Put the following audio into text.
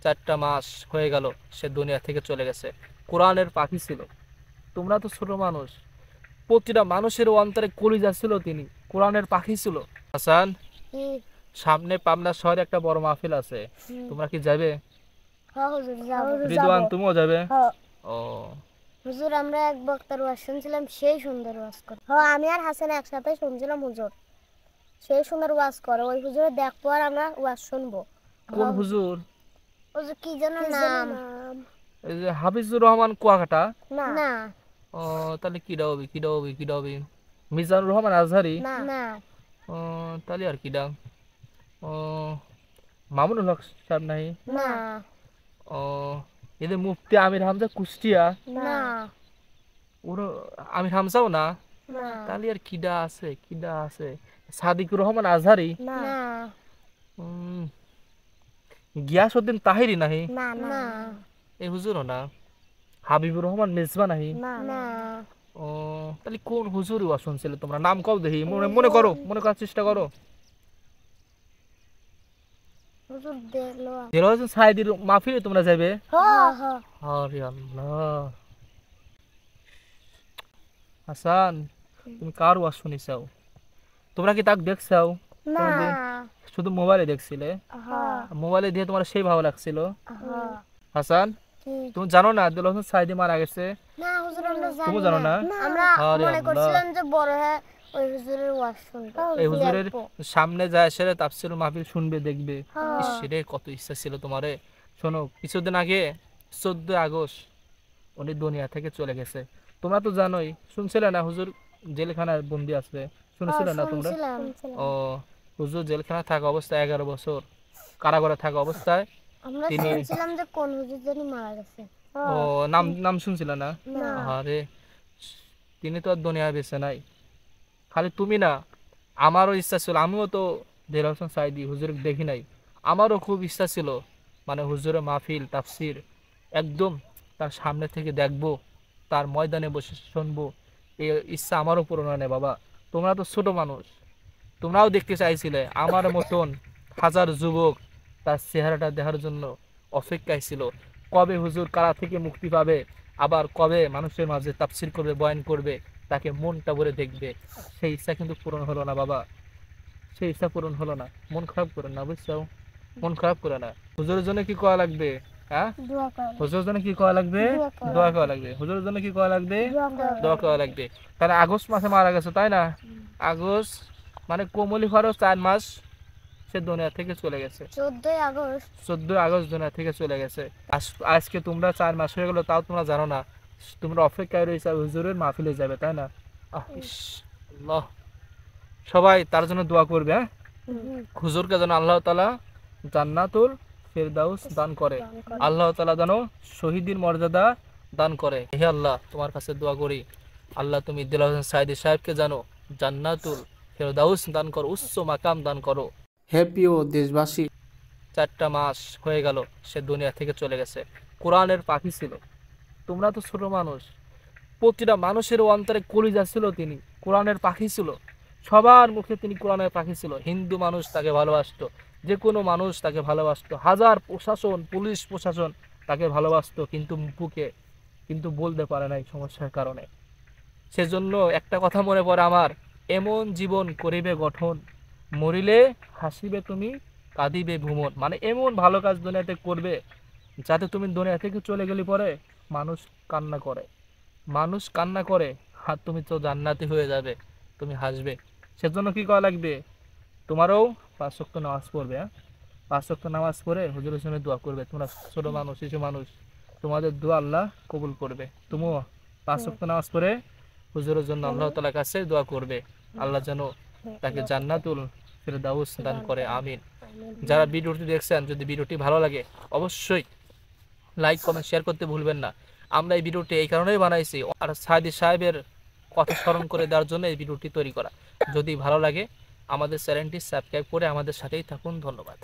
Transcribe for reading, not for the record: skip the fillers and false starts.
4টা মাস হয়ে গেল সে দুনিয়া থেকে চলে গেছে। কোরআনের পাখি ছিল। তোমরা তো ছোট মানুষ, প্রতিটা মানুষের অন্তরে কলিজা ছিল তিনি, কোরআনের পাখি ছিল। হাসান, সামনে পাবনা শহরে একটা বড় মাহফিল আছে, তোমরা কি যাবে? রিদওয়ান, তুমিও যাবে? ও হুজুর, আমরা এক বক্তার ওয়াজ শুনছিলাম, সেই সুন্দর ওয়াজ করে। আমি আর হাসান একসাথে শুনছিলাম হুজুর, সেই সুন্দর ওয়াজ করে। ওই হুজুরে দেখবো আর আমরা ওয়াজ শুনবো। কোন হুজুর? হুজুর কি যেন নাম? এই যে হাফিজুর রহমান কুয়াকাটা? না ও তাহলে কিডা হবে, কিডা হবে, কিডা হবে? মিজানুর রহমান আজহারি? না ও তাহলে আর কিডা? ও মামুনুল হক সাহেব নাই? না ও এদের মুফতি আমির হামজা কুষ্টিয়া? না ওর আমির হামজাও না? না তাহলে আর কিডা আছে, কিডা আছে? সাদিকুর রহমান আজহারি? না উম, গিয়াসউদ্দিন তাহিরি নাহি? না এই হুজুরও না? হাবিবুর রহমান মেজবা নাহি? না ও তাহলে কোন হুজুর ওয়াজ শুনছিলে তোমরা? নাম কও দেখি, মনে মনে করো, মনে করার চেষ্টা করো। হুজুর দেখলো। দেলোয়ার হোসেন সাইদির মাহফিলে তোমরা যাবে? হ আরে আল্লাহ! হাসান, তুমি কার ওয়াজ শুনিছাও? তোমরা কি তাক দেখছাও? না শুধু মোবাইলে দেখছিলে? মোবাইলে দিয়ে তোমার সেই ভালো লাগছিল? হাসান, তুমি জানো না দেলোয়ার হোসেন সাইদি মারা গেছে? না হুজুর, আমরা তুমি জানি জানো না। না? আমরা আরে মনে আল্লাহ! করছিলাম যে বড় হ্যাঁ ওই হুজুরের ওয়াজ শুনবো। এই হুজুরের সামনে যায় সেরে তাফসীরুল মাহফিল শুনবে, দেখবে। হ্যাঁ। ইস রে, কত ইচ্ছা ছিল তোমারে। শোনো, কিছুদিন আগে 14 আগস্ট উনি দুনিয়া থেকে চলে গেছে। তোমরা তো জানোই, শুনছিলে না হুজুর জেলখানায় বন্দি আছে? শুনছিলে না তোমরা? শুনছিলাম। ও হুজুর জেলখানায় থাকা অবস্থায় 11 বছর কারাগারে থাকা অবস্থায় আমরা তিনি, শুনছিলাম যে কোন হুজুর জানি মারা গেছে। ও নাম নাম শুনছিলে না? না। আরে তিনি তো আর দুনিয়ায় বেঁচে নাই। খালি তুমি না, আমারও ইচ্ছা ছিল, আমিও তো দেলোয়ার হোসেন সাইদি হুজুরকে দেখি নাই। আমারও খুব ইচ্ছা ছিল, মানে হুজুরের মাহফিল তাফসির একদম তার সামনে থেকে দেখবো, তার ময়দানে বসে শুনবো। এই ইচ্ছা আমারও পূরণ হয় না বাবা। তোমরা তো ছোট মানুষ, তোমরাও দেখতে চাইছিলে আমার মতন হাজার যুবক তার চেহারাটা দেখার জন্য অপেক্ষায় ছিল। কবে হুজুর কারা থেকে মুক্তি পাবে, আবার কবে মানুষের মাঝে তাফসির করবে, বয়ান করবে, তাকে মনটা ভরে দেখবে। সেই ইচ্ছা কিন্তু পূরণ হলো না বাবা, সেই ইচ্ছা পূরণ হলো না। মন খারাপ করে না, বুঝছো? মন খারাপ করে না। হুজুরের জন্য কি করা লাগবে? হ্যাঁ, দোয়া করো। হুজুরের জন্য কি করা লাগবে? দোয়া করো। দোয়া করা লাগবে। হুজুরের জন্য কি করা লাগবে? দোয়া করো। দোয়া করা লাগবে। তাহলে আগস্ট মাসে মারা গেছে, তাই না? আগস্ট মানে কোমলি ফারও 4 মাস সে দুনিয়া থেকে চলে গেছে। 14 আগস্ট। 14 আগস্ট দুনিয়া থেকে চলে গেছে। আজকে তোমরা 4 মাস হয়ে গেল, তাও তোমরা জানো না। তোমরা অপেক্ষায় রয়েছে হুজুরের মাহফিলে যাবে, তাই না? ইস, আল্লাহ! সবাই তার জন্য দোয়া করবে, হ্যাঁ? হুজুরকে যেন আল্লাহ তাআলা জান্নাতুল ফেরদাউস দান করে, আল্লাহ তাআলা যেন শহীদের মর্যাদা দান করে। হে আল্লাহ, তোমার কাছে দোয়া করি, আল্লাহ তুমি দেলোয়ার হোসেন সাইদি সাহেবকে জানো জান্নাতুল ফেরদাউস দান করো, উচ্চ মাকাম দান করো। হে প্রিয় দেশবাসী, 4টা মাস হয়ে গেল সে দুনিয়া থেকে চলে গেছে। কোরআনের পাখি ছিল। তোমরা তো ছোট মানুষ, প্রতিটা মানুষের অন্তরে কলিজা ছিল তিনি, কোরআনের পাখি ছিল। সবার মুখে তিনি কোরআনের পাখি ছিল। হিন্দু মানুষ তাকে ভালোবাসতো, যে কোনো মানুষ তাকে ভালোবাসতো, হাজার প্রশাসন, পুলিশ প্রশাসন তাকে ভালোবাসতো, কিন্তু বুকে কিন্তু বলতে পারে নাই সমস্যার কারণে। সেজন্য একটা কথা মনে পড়ে আমার, এমন জীবন করিবে গঠন, মরিলে হাসিবে তুমি, কাঁদিবে ভ্রমণ। মানে এমন ভালো কাজ দুনিয়াতে করবে যাতে তুমি দুনিয়া থেকে চলে গেলে পরে মানুষ কান্না করে, মানুষ কান্না করে, আর তুমি তো জান্নাতি হয়ে যাবে, তুমি হাসবে। সেজন্য কি করা লাগবে? তোমারও 5 ওয়াক্ত নামাজ পড়বে, হ্যাঁ? 5 ওয়াক্ত নামাজ পড়ে হুজুরের সঙ্গে দোয়া করবে। তোমরা ছোট মানুষ, শিশু মানুষ, তোমাদের দোয়া আল্লাহ কবুল করবে। তুমিও 5 ওয়াক্ত নামাজ পড়ে হুজুরের জন্য আল্লাহ তাআলার কাছে দোয়া করবে, আল্লাহ যেন তাকে জান্নাতুল ফেরদাউস দান করে, আমিন। যারা ভিডিওটি দেখছেন, যদি ভিডিওটি ভালো লাগে অবশ্যই লাইক কমেন্ট শেয়ার করতে ভুলবেন না। আমরা এই ভিডিওটি এই কারণেই বানাইছি, আর সাইদি সাহেবের কথা স্মরণ করে দেওয়ার জন্য এই ভিডিওটি তৈরি করা। যদি ভালো লাগে আমাদের চ্যানেলটি সাবস্ক্রাইব করে আমাদের সাথেই থাকুন। ধন্যবাদ।